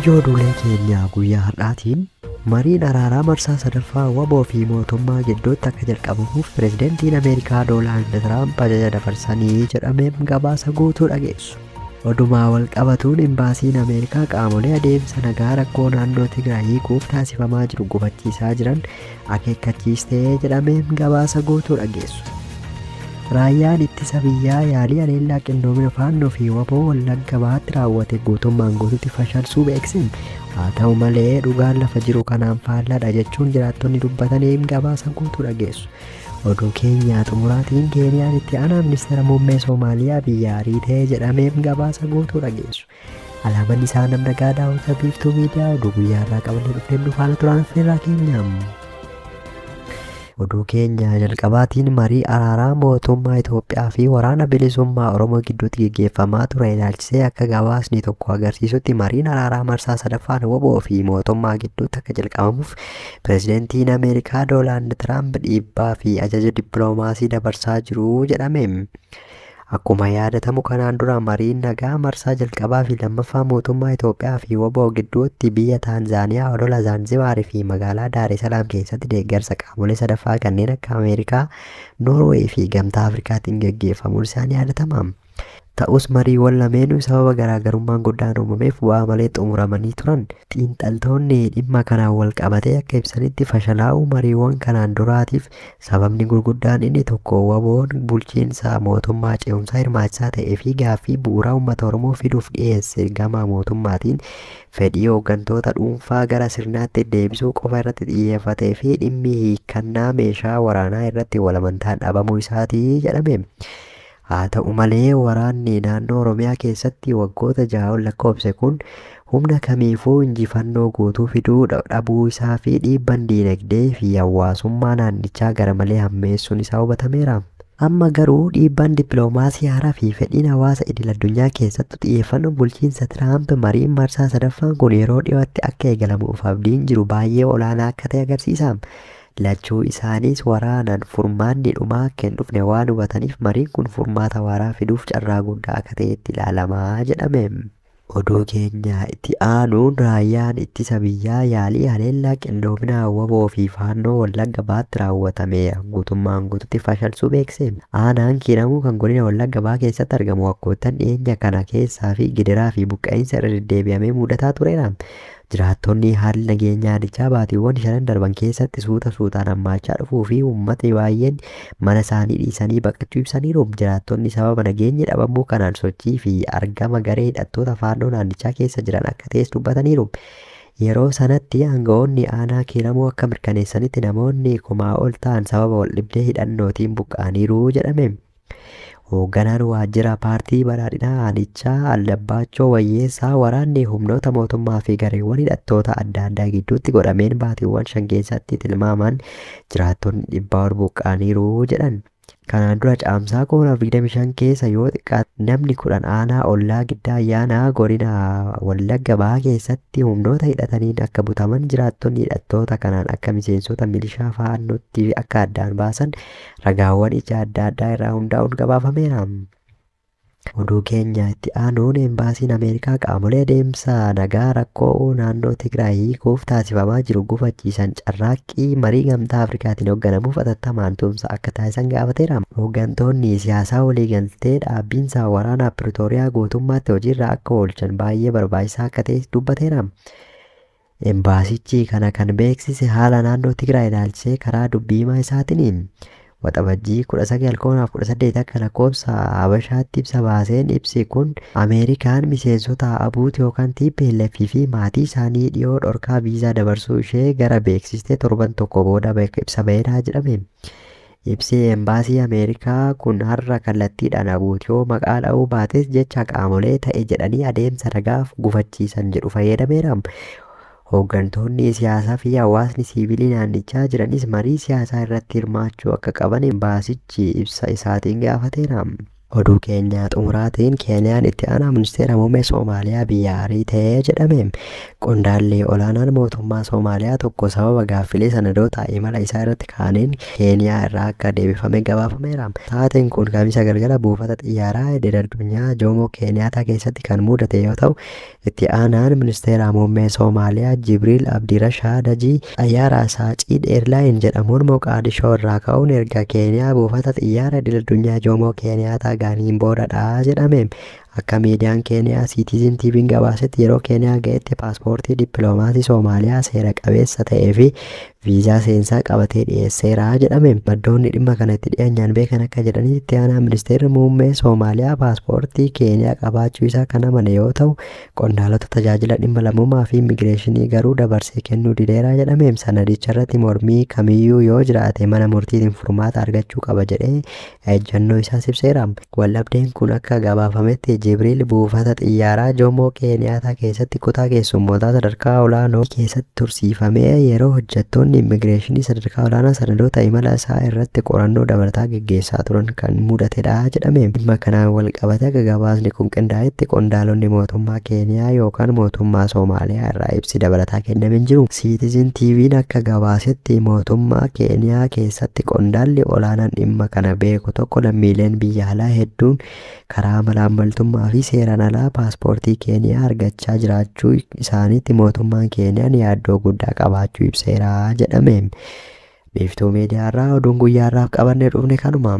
Ijoo duulee keenyaa guyyaa har'aatiin mariin araaraa marsaa sadaffaa waboo fi mootummaa gidduutti akka jalqabamuuf pireezidantiin Ameerikaa Doonaald Tiraamp ajaja dabarsanii jedhameen gabaasa guutuu dhageessu. Odumaa wal qabatuun imbaasiin Ameerikaa qaamolee adeemsa nagaa rakkoo naannoo Tigraay hiikuuf taasifamaa jiru gufachiisaa jiran akeekkachiistee jedhameen gabaasa guutuu dhageessu. Raayyaan ittisa biyyaa yaalii haleellaa qindoomina faannoo fi waboo Wallagga Bahaatti raawwate guutummaan guutuutti fashalsuu beeksise. Haa ta'u malee dhugaan lafa jiru kanaan faallaadha jechuun jiraattonni dubbataniin gabaasa guutuu dhageessu. Oduu keenya xumuraatiin Keeniyaan itti aanaa ministeera muummee Soomaaliyaa biyya ariitee jedhameen gabaasa guutuu dhageessu. Alaamaan isaa namni nagaa daawwata biiftuu miidiyaa oduu guyyaa irraa qabannee dhufneen dhufaana turan affeerraa keenya. Oduu keenya jalqabaatiin marii araaraa mootummaa Itoophiyaa fi waraana bilisummaa Oromoo gidduutti gaggeeffamaa ture ilaalchisee akka gabaasni tokko agarsiisutti mariin araaraa marsaa sadaffaan waboo fi mootummaa gidduutti akka jalqabamuuf pireezidantiin Ameerikaa Doonaald Tiraamp dhiibbaa fi ajaja dippiloomaasii dabarsaa jiru jedhame. Akkuma yaadatamu kanaan dura mariin nagaa marsaa jalqabaa fi lammaffaa mootummaa Itoophiyaa fi waboo gidduutti biyya Taanzaaniyaa odola Zaanzibaarii fi magaalaa Daaree Salaam keessatti deeggarsa qaamolee sadaffaa kanneen akka Ameerikaa, Noorweey fi Gamtaa Afrikaatiin gaggeeffamuun isaanii yaadatama. Ta'us mariiwwan lameenuu sababa garaagarummaan guddaan uumameef bu'aa malee xumuramanii turan. Xiinxaltoonni dhimma kanaan wal qabatee akka ibsanitti fashalaa'uu mariiwwan kanaan duraatiif sababni gurguddaan inni tokko waboon bulchiinsa mootummaa ce'umsaa hirmaachisaa ta'ee fi gaaffii bu'uuraa uummata Oromoo fiduuf dhiyeesse gama mootummaatiin fedhii hooggantoota dhuunfaa gara sirnaatti deebisuu qofa irratti xiyyeeffatee fi dhimmi hiikkannaa meeshaa waraanaa irratti walamantaan dhabamuu isaatii jedhame. Haa ta'u malee waraanni naannoo Oromiyaa keessatti waggoota 6 lakkoofse kun humna kamiifuu injifannoo guutuu fiduu dhabuu isaa fi dhiibbaan diinagdee fi hawaasummaa naannichaa gara malee hammeessuun isaa hubatameera. Amma garuu dhiibbaan dippiloomaasii haaraa fi fedhiin hawaasa idil-addunyaa keessatti xiyyeeffannoo bulchiinsa Tiraamp mariin marsaa sadaffaan kun yeroo dhiyootti akka eegalamuuf abdiin jiru baay'ee olaanaa akka ta'e agarsiisa. Lachuu isaaniis waraanaan furmaanni dhumaa akka hin dhufne waan hubataniif mariin kun furmaata waaraa fiduuf carraa guddaa akka ta'etti ilaalamaa jedhame. Oduu keenya itti aanuun raayyaan ittisa biyyaa yaalii haleellaa qindoomina waboo fi faannoo Wallagga Bahaatti raawwatame guutummaan guututti fashalsuu beeksise. Aanaan kiiramuu kan godina Wallagga Bahaa keessatti argamu waggoottan dhiyeenya kana keessaa fi gidiraa fi buqqa'insa irra deddeebi'amee mudataa tureera. Jiraattonni haalli nageenyaanichaa baatiiwwan 5 darban keessatti suutaan hammaachaa dhufuu fi uummatni baay'een mana isaanii dhiisanii baqachuu ibsaniiru. Jiraattonni sababa nageenyi dhabamuu kanaan sochii fi argama garee hidhattoota faannoo naannichaa keessa jiran akka ta'es dubbataniiru. Yeroo sanatti aangawoonni aanaa kiiramuu akka mirkaneessanitti namoonni 1,000 ol ta'an sababa waldhibdee hidhannootiin buqqa'aniiru jedhame. Hoogganaan waajjira paartii badhaadhinaa aanichaa Allabbaachoo Wayyeessaa waraanni humnoota mootummaa fi gareewwan hidhattoota adda addaa gidduutti godhameen baatiiwwan 5 keessatti tilmaaman jiraattonni 100 ol buqqa'aniiru jedhan. Kanaan dura caamsaa 2025 keessa yoo xiqqaate namni 10 aanaa ollaa giddaa ayyaanaa godina Wallagga Bahaa keessatti humnoota hidhataniin akka butaman jiraattonni hidhattoota kanaan akka miseensota milishaa faannootti akka addaan baasan ragaawwan ija adda addaa irraa hundaa'uun gabaafameera. Oduu keenya itti aanuun embaasiin Ameerikaa qaamolee adeemsa nagaa rakkoo naannoo Tigraay hiikuuf taasifamaa jiru gufachiisan carraaqqii marii gamtaa Afrikaatiin hoogganamuuf atattamaan tumsa akka taasisan gaafateera. Hooggantoonni siyaasaa waliigaltee dhaabbiinsa waraanaa Piretooriyaa guutummaatti hojiirra akka oolchan baay'ee barbaachisaa akka ta'e dubbateera. Embaasichi kana kan beeksise haala naannoo Tigraay ilaalchisee karaa dubbii himaa isaatiin. Waxabajjii 1918 akka lakkoofsa Habashaatti ibsa baaseen ibsi kun Ameerikaan miseensota abuuti yookaan TPLF fi maatii isaanii dhiyoo dhorkaa viizaa dabarsuu ishee gara beeksistee torban tokko booda ibsa baheedha jedhame. Ibsi embaasii Ameerikaa kun har'a kallattiidhaan abuutiyoo maqaa dha'uu baates jecha qaamolee ta'e jedhanii adeemsa nagaaf gufachiisan jedhu fayyadameera. Hooggantoonni siyaasaa fi hawaasni siivilii naannichaa jiranis marii siyaasaa irratti hirmaachuu akka qaban embaasichi ibsa isaatiin gaafateera. Oduu keenya xumuraatiin Keeniyaan itti aanaa ministeera muummee Soomaaliyaa biyya ariitee jedhame. Qondaalli olaanaan mootummaa Soomaaliyaa tokko sababa gaaffilee sanadoota imala isaa irratti kaaniin Keeniyaa irraa akka deebifame gabaafameera. Taateen kun kamisa galgala buufata xiyyaaraa idil-addunyaa Joomoo Keeniyaata keessatti kan mudate yoo ta'u, itti aanaan ministeera muummee Soomaaliyaa Jibriil Abdirashaad Hajii xayyaara Saaciid Eerlaayin jedhamuun Moqaadishoo irraa ka'uun erga Keeniyaa buufata xiyyaara idil-addunyaa Joomoo Keeniyaata gaaniin boodadha jedhame. Akka miidiyaan Keeniyaa Citizen TV'n gabaasetti yeroo Keeniyaa ga'etti paaspoortii dippiloomaasii Soomaaliyaa seera qabeessa ta'ee fi viizaa seensaa qabatee dhiyeesseera jedhame. Maddoonni dhimma kanatti dhiyeenyaan beekan akka jedhanitti itti aanaa ministeerri muummee Soomaaliyaa paaspoortii Keeniyaa qabaachuu isaa kan amane yoo ta'u, qondaalota tajaajila dhimma lammummaa fi immigireeshinii garuu dabarsee kennuu dideera jedhame. Sanadicha irratti mormii kamiyyuu yoo jiraate mana murtiitiin furmaata argachuu qaba jedhee ejjennoo isaa ibseera. Waldhabdeen kun akka gabaafametti Jibriil buufata xiyyaaraa Joomoo Keeniyaata keessatti kutaa keessummootaa sadarkaa olaanoo keessatti tursiifamee yeroo hojjettoonni immigireeshinii sadarkaa olaanaa sanadoota imala isaa irratti qorannoo dabalataa gaggeessaa turan kan mudatedha jedhame. Dhimma kanaan wal qabate akka gabaasni kun qindaa'etti qondaalonni mootummaa Keeniyaa yookaan mootummaa Soomaaliyaa irraa ibsi dabalataa kenname hin jiru. Citizen TV'n akka gabaasetti mootummaa Keeniyaa keessatti qondaalli olaanaan dhimma kana beeku tokko lammiileen biyya alaa hedduun karaa malaammaltummaa fi seeraan alaa paaspoortii Keeniyaa argachaa jiraachuu isaaniitti mootummaan Keeniyaan yaaddoo guddaa qabaachuu ibseera jedhame. Biiftuu miidiyaarraa oduun guyyaarraaf qabannee dhufne kanuma.